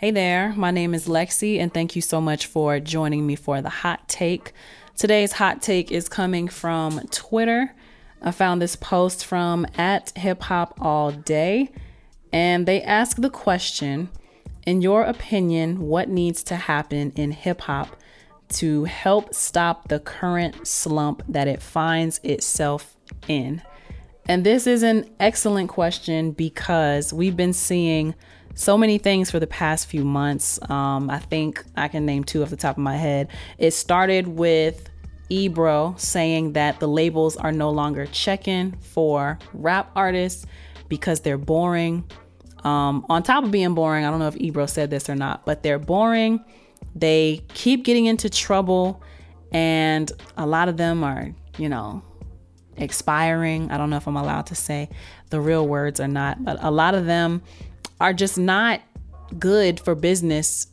Hey there, my name is Lexi, and thank you so much for joining me for the hot take. Today's hot take is coming from Twitter. I found this post from @HipHopAllDay, and they ask the question, in your opinion, what needs to happen in hip hop to help stop the current slump that it finds itself in? And this is an excellent question because we've been seeing so many things for the past few months. I think I can name two off the top of my head. It started with Ebro saying that the labels are no longer checking for rap artists because they're boring. On top of being boring, I don't know if Ebro said this or not, but they're boring. They keep getting into trouble, and a lot of them are, expiring. I don't know if I'm allowed to say the real words or not, but a lot of them are just not good for business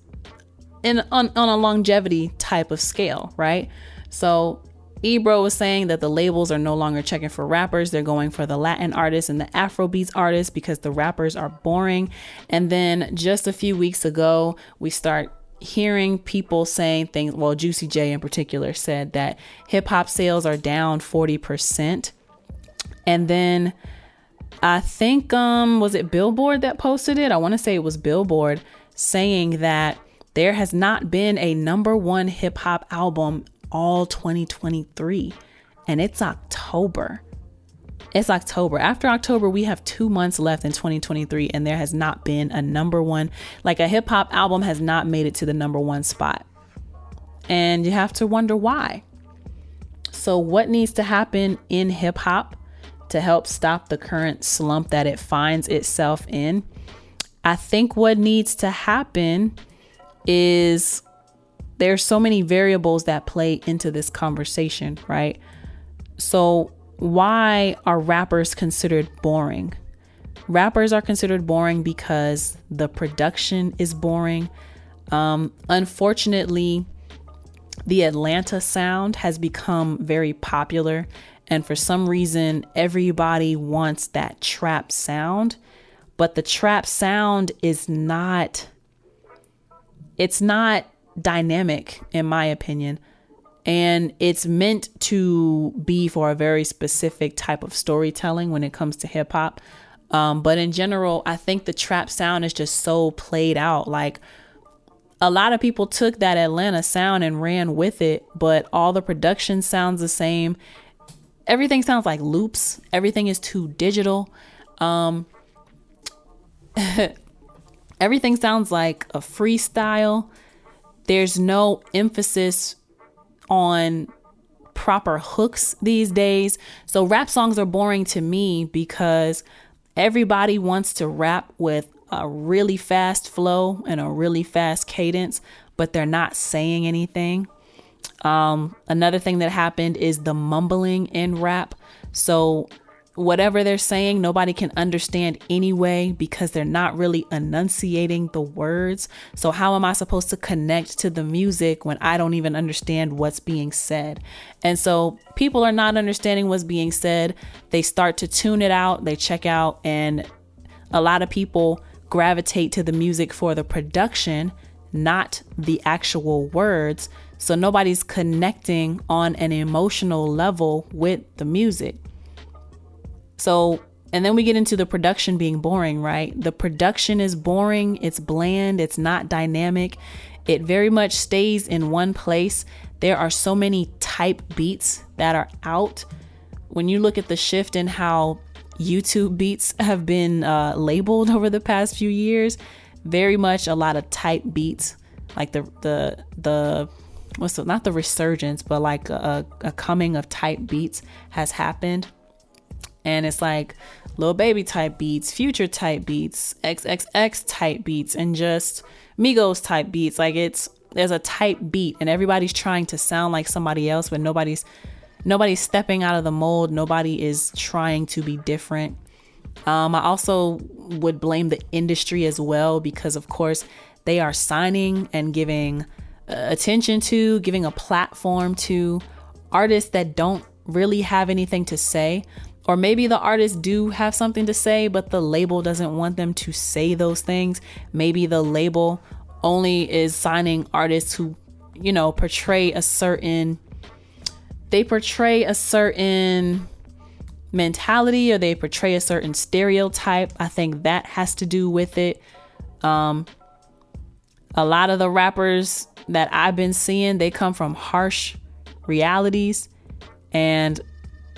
on a longevity type of scale, right? So Ebro was saying that the labels are no longer checking for rappers. They're going for the Latin artists and the Afrobeats artists because the rappers are boring. And then just a few weeks ago, we start hearing people saying things. Well, Juicy J in particular said that hip hop sales are down 40%. And then I think, was it Billboard that posted it? I want to say it was Billboard saying that there has not been a number one hip hop album all 2023. And it's October. It's October. After October, we have 2 months left in 2023, and there has not been a number one, like a hip hop album has not made it to the number one spot. And you have to wonder why. So what needs to happen in hip hop to help stop the current slump that it finds itself in? I think what needs to happen is there's so many variables that play into this conversation, right? So why are rappers considered boring? Rappers are considered boring because the production is boring. Unfortunately, the Atlanta sound has become very popular. And for some reason, everybody wants that trap sound. But the trap sound is not dynamic, in my opinion. And it's meant to be for a very specific type of storytelling when it comes to hip hop. But in general, I think the trap sound is just so played out. Like, a lot of people took that Atlanta sound and ran with it, but all the production sounds the same. Everything sounds like loops. Everything is too digital. Everything sounds like a freestyle. There's no emphasis on proper hooks these days. So rap songs are boring to me because everybody wants to rap with a really fast flow and a really fast cadence, but they're not saying anything. Another thing that happened is the mumbling in rap. So whatever they're saying, nobody can understand anyway because they're not really enunciating the words. So how am I supposed to connect to the music when I don't even understand what's being said? And so people are not understanding what's being said. They start to tune it out. They check out, and a lot of people gravitate to the music for the production, not the actual words. So nobody's connecting on an emotional level with the music. So, and then we get into the production being boring, right? The production is boring. It's bland. It's not dynamic. It very much stays in one place. There are so many type beats that are out. When you look at the shift in how YouTube beats have been labeled over the past few years, very much a lot of type beats, like not the resurgence, but like a coming of type beats has happened. And it's like Lil Baby type beats, Future type beats, XXX type beats, and just Migos type beats. Like there's a type beat, and everybody's trying to sound like somebody else, but nobody's stepping out of the mold. Nobody is trying to be different. I also would blame the industry as well, because of course they are signing and giving attention to, giving a platform to artists that don't really have anything to say. Or maybe the artists do have something to say, but the label doesn't want them to say those things. Maybe the label only is signing artists who, portray a certain mentality, or they portray a certain stereotype. I think that has to do with it. A lot of the rappers that I've been seeing, they come from harsh realities, and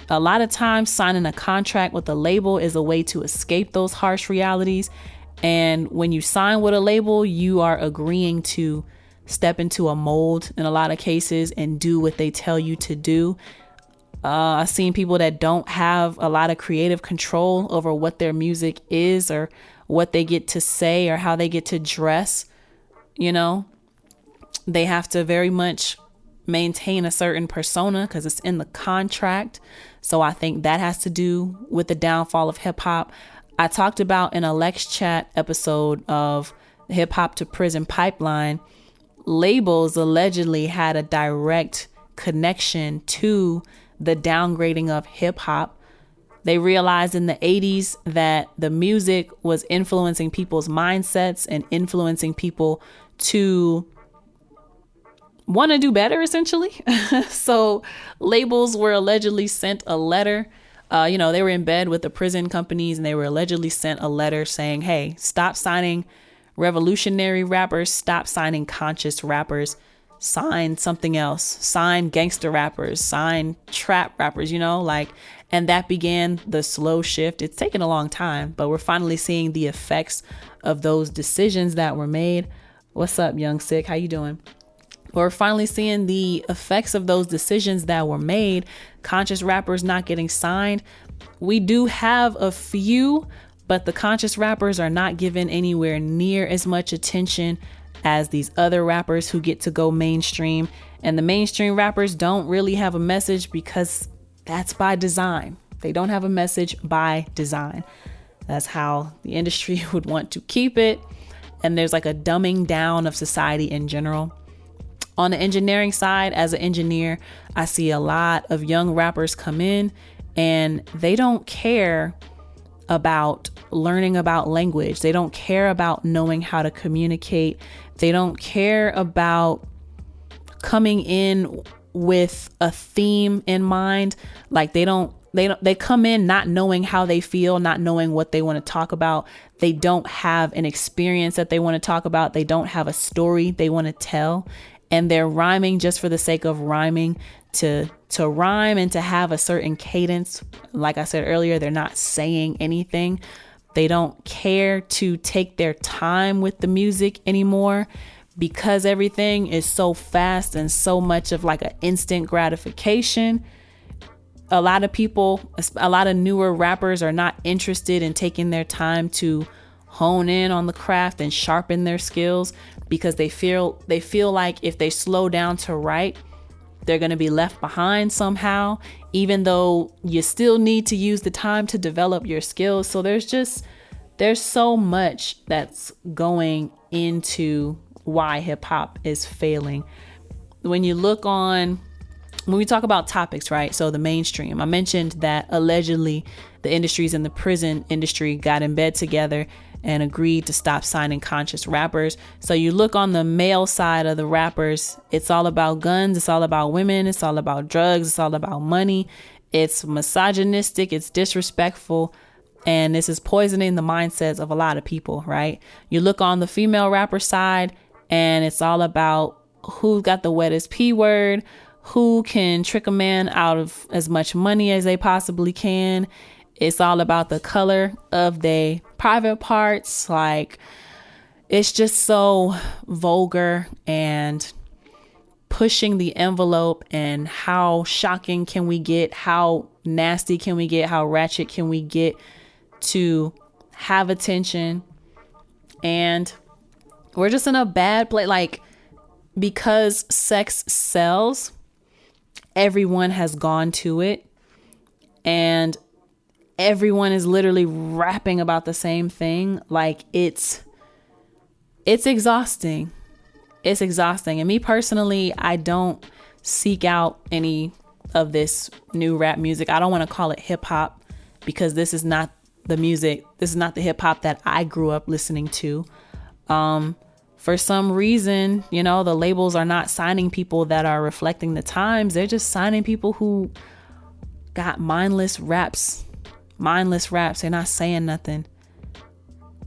a lot of times signing a contract with a label is a way to escape those harsh realities. And when you sign with a label, you are agreeing to step into a mold in a lot of cases and do what they tell you to do. I've seen people that don't have a lot of creative control over what their music is, or what they get to say, or how they get to dress. They have to very much maintain a certain persona because it's in the contract. So I think that has to do with the downfall of hip hop. I talked about in a LexCAT episode of Hip Hop to Prison Pipeline, labels allegedly had a direct connection to the downgrading of hip hop. They realized in the 80s that the music was influencing people's mindsets and influencing people to want to do better, essentially. So labels were allegedly sent a letter. They were in bed with the prison companies, and they were allegedly sent a letter saying, hey, stop signing revolutionary rappers, stop signing conscious rappers, sign something else, sign gangster rappers, sign trap rappers, and that began the slow shift. It's taken a long time, but we're finally seeing the effects of those decisions that were made. What's up, Young Sick? How you doing? We're finally seeing the effects of those decisions that were made. Conscious rappers not getting signed. We do have a few, but the conscious rappers are not given anywhere near as much attention as these other rappers who get to go mainstream. And the mainstream rappers don't really have a message because that's by design. They don't have a message by design. That's how the industry would want to keep it. And there's like a dumbing down of society in general. On the engineering side, as an engineer, I see a lot of young rappers come in and they don't care about learning about language. They don't care about knowing how to communicate. They don't care about coming in with a theme in mind. Like they come in not knowing how they feel, not knowing what they want to talk about. They don't have an experience that they want to talk about. They don't have a story they want to tell. And they're rhyming just for the sake of rhyming, to rhyme and to have a certain cadence. Like I said earlier, they're not saying anything. They don't care to take their time with the music anymore because everything is so fast and so much of like an instant gratification. A lot of newer rappers are not interested in taking their time to hone in on the craft and sharpen their skills because they feel like if they slow down to write, they're going to be left behind somehow, even though you still need to use the time to develop your skills. So there's so much that's going into why hip hop is failing. When we talk about topics, right? So the mainstream, I mentioned that allegedly the industries in the prison industry got in bed together and agreed to stop signing conscious rappers. So you look on the male side of the rappers, it's all about guns, it's all about women, it's all about drugs, it's all about money. It's misogynistic, it's disrespectful, and this is poisoning the mindsets of a lot of people, right? You look on the female rapper side, and it's all about who got the wettest P word, who can trick a man out of as much money as they possibly can. It's all about the color of their private parts. Like, it's just so vulgar and pushing the envelope. And how shocking can we get? How nasty can we get? How ratchet can we get to have attention? And we're just in a bad place. Like, because sex sells, everyone has gone to it. And everyone is literally rapping about the same thing. Like, it's exhausting. It's exhausting. And me personally, I don't seek out any of this new rap music. I don't want to call it hip hop because this is not the music. This is not the hip hop that I grew up listening to. for some reason, the labels are not signing people that are reflecting the times. They're just signing people who got mindless raps. They're not saying nothing.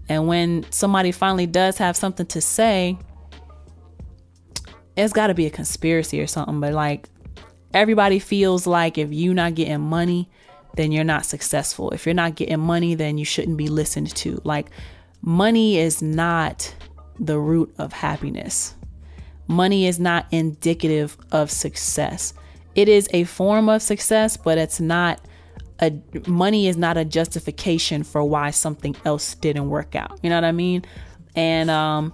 And when somebody finally does have something to say, it's got to be a conspiracy or something. But like, everybody feels like if you're not getting money, then you're not successful. If you're not getting money, then you shouldn't be listened to. Like, money is not the root of happiness. Money is not indicative of success. It is a form of success, but money is not a justification for why something else didn't work out. You know what I mean? And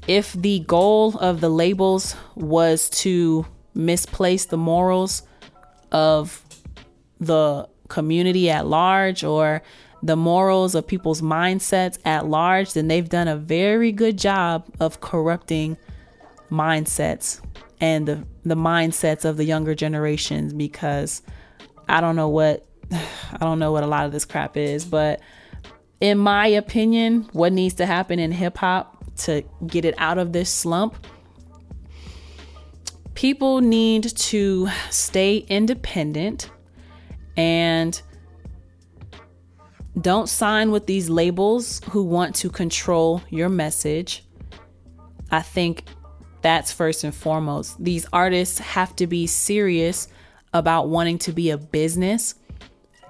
if the goal of the labels was to misplace the morals of the community at large, or the morals of people's mindsets at large, then they've done a very good job of corrupting mindsets and the mindsets of the younger generations, because I don't know what a lot of this crap is. But in my opinion, what needs to happen in hip hop to get it out of this slump, people need to stay independent and don't sign with these labels who want to control your message. I think that's first and foremost. These artists have to be serious about wanting to be a business,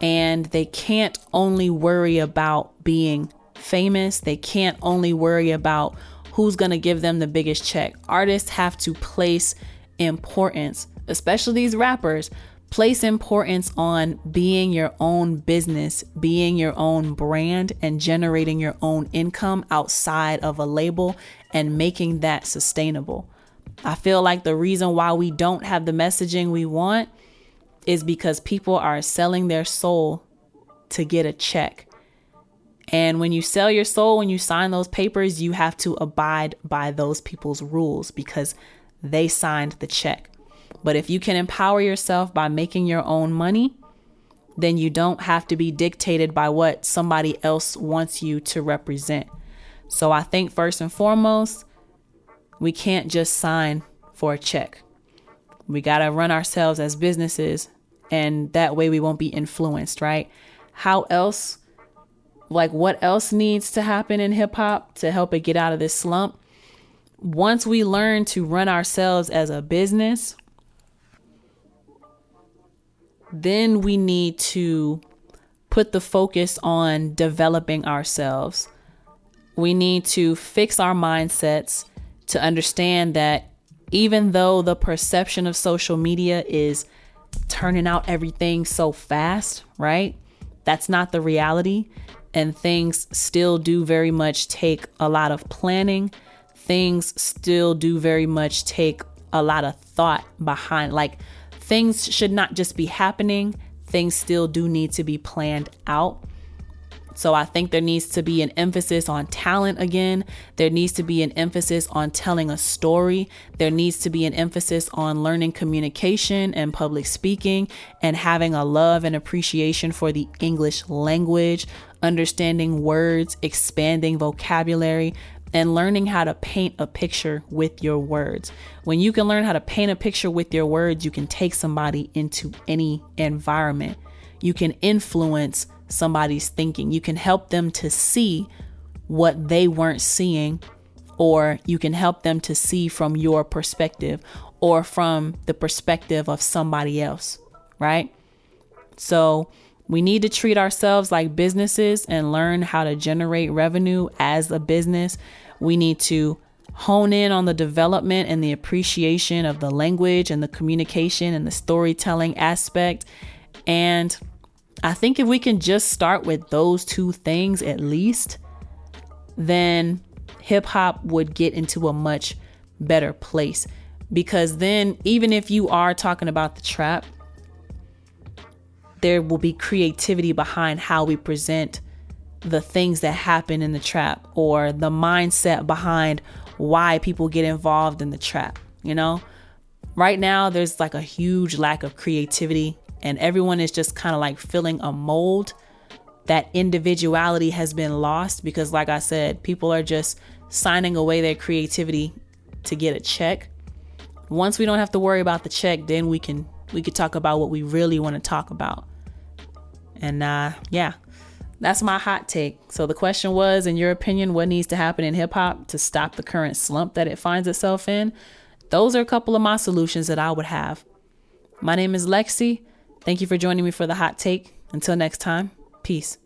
and they can't only worry about being famous. They can't only worry about who's going to give them the biggest check. Artists have to place importance, especially these rappers, place importance on being your own business, being your own brand, and generating your own income outside of a label and making that sustainable. I feel like the reason why we don't have the messaging we want is because people are selling their soul to get a check. And when you sell your soul, when you sign those papers, you have to abide by those people's rules because they signed the check. But if you can empower yourself by making your own money, then you don't have to be dictated by what somebody else wants you to represent. So I think first and foremost, we can't just sign for a check. We got to run ourselves as businesses, and that way we won't be influenced, right? How else, like what else needs to happen in hip hop to help it get out of this slump? Once we learn to run ourselves as a business, then we need to put the focus on developing ourselves. We need to fix our mindsets to understand that even though the perception of social media is turning out everything so fast, right? That's not the reality. And things still do very much take a lot of planning. Things still do very much take a lot of thought behind, like things should not just be happening. Things still do need to be planned out. So I think there needs to be an emphasis on talent again. There needs to be an emphasis on telling a story. There needs to be an emphasis on learning communication and public speaking and having a love and appreciation for the English language, understanding words, expanding vocabulary, and learning how to paint a picture with your words. When you can learn how to paint a picture with your words, you can take somebody into any environment. You can influence somebody's thinking. You can help them to see what they weren't seeing, or you can help them to see from your perspective or from the perspective of somebody else, right? So we need to treat ourselves like businesses and learn how to generate revenue as a business. We need to hone in on the development and the appreciation of the language and the communication and the storytelling aspect. And I think if we can just start with those two things at least, then hip hop would get into a much better place. Because then even if you are talking about the trap, there will be creativity behind how we present the things that happen in the trap, or the mindset behind why people get involved in the trap. You know, right now there's like a huge lack of creativity, and everyone is just kind of like filling a mold. That individuality has been lost because, like I said, people are just signing away their creativity to get a check. Once we don't have to worry about the check, then we could talk about what we really want to talk about. And yeah, that's my hot take. So the question was, in your opinion, what needs to happen in hip hop to stop the current slump that it finds itself in? Those are a couple of my solutions that I would have. My name is Lexi. Thank you for joining me for the hot take. Until next time, peace.